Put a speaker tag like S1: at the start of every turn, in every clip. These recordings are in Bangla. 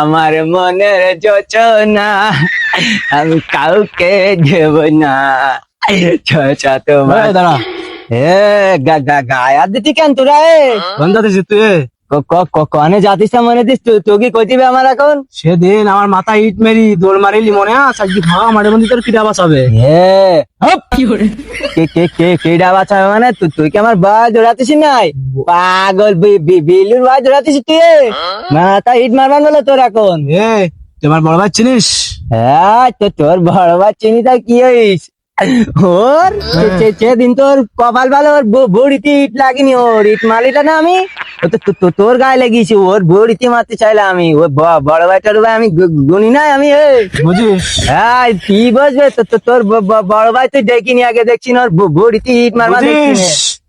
S1: আমার মনের যোচনা আমি কাউকে দেব না। চাচা তোমার
S2: দাঁড়া
S1: গায়া দিতি কেন তোরা
S2: কোন যাচ্ছিস তুই?
S1: কনে যাতিস মনে দিস তুই কি কই দিবে আমার এখন?
S2: সেদিন আমার মাথা ইট মেরি দৌড় মারিলি মনে আছে? আজকে ভাবা মাঠের মধ্যে তোর কিরা বাঁচাবে?
S1: কেডা বাঁচাবে মানে? তুই কি আমার বাই জোড়াতিস নাই? পাগল বিলুর বাই জোড়াতিস তুই? মাথা ইট মারবান হলো তোর এখন?
S2: তোমার বড় ভাই চিনিস?
S1: হ্যাঁ তো তোর বড় ভাই চিনি তা কি হইস? ওর সেদিন তোর কপাল ভালো, ওর বড়িতে ইট লাগিনি, ওর ইট মালিটা না আমি তোর গায়ে লেগেছি, ওর বড়িতে মারতে চাইলাম আমি। ওর বড় ভাইটার ভাই আমি গুনি নাই আমি।
S2: বুঝিস?
S1: হ্যাঁ কি বুঝবে তোর বড় ভাই তুই ডেকে নিয়ে আগে দেখছি না, ওর বড়িতে ইট মারবা দেখছি।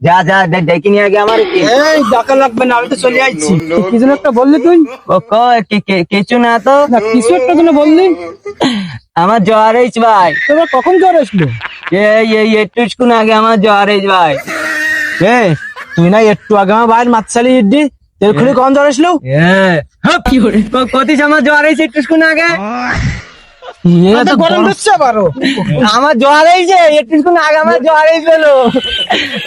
S1: যা যা ডেকে নিয়ে আগে আমার।
S2: এই ডাকা লাগবে না, আমি তো চলে যাচ্ছি। কিছু একটা বললি তুই?
S1: কিছু না তো,
S2: কিছু একটা জন্য বললি?
S1: আমার জ্বর হয়েছে ভাই।
S2: তোমার কখন জ্বর আসলো?
S1: একটুক্ষণ আগে আমার জ্বর হয়েছে ভাই।
S2: তুই না একটু আগে আমার বাইর মাতসালি ইড্ডি এরক্ষণি কখন জ্বর আসলো?
S1: কতিস আমার জ্বর হয়েছে একটুক্ষণ আগে?
S2: গরম দিচ্ছে আবারও।
S1: আমার জ্বর হয়েছে একটুক্ষণ আগে, আমার জ্বর হয়েছিল।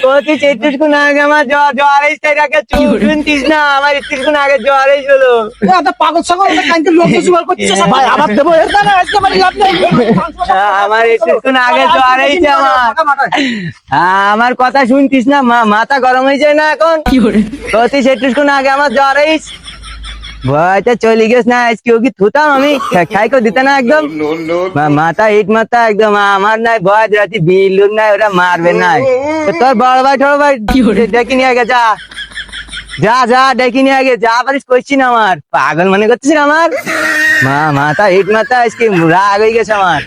S1: কতিস একটুক্ষণ আগে আমার জ্বর হয়েছে, এটাকে শুনতিস না? আমার একটুক্ষণ আগে জ্বর হয়েছিল।
S2: পাগল ছাগল লোক জোগাড় করছিস ভাই, আমার দেবো আজকে আমার লাভ নেই।
S1: আমার একটুক্ষণ আগে জ্বর হয়েছে আমার কথা শুনতিস না? মাথা গরম হয়ে যায় না এখন? কতিস একটুক্ষণ আগে আমার জ্বর হয়েছে, ভয়টা চলে গেছ না? আজকেও কি থুতাম আমি, খাই করে দিতে না একদম। মাথা ইট মাথা একদম আমার নাই, ভয় রাতি বিলুর নাই, ওরা মারবে নাই। তোর বড় ভাই ঠড় ভাই ডেকে নিয়ে আগে যা যা যা ডেকে নিয়ে আগে যা পারিস করছি না। আমার পাগল মনে করছিস আমার? মাথা ইট মাথা আজকে রাগ হয়ে গেছে আমার।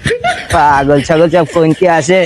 S1: পাগল ছাগল সব কোনটি আসে।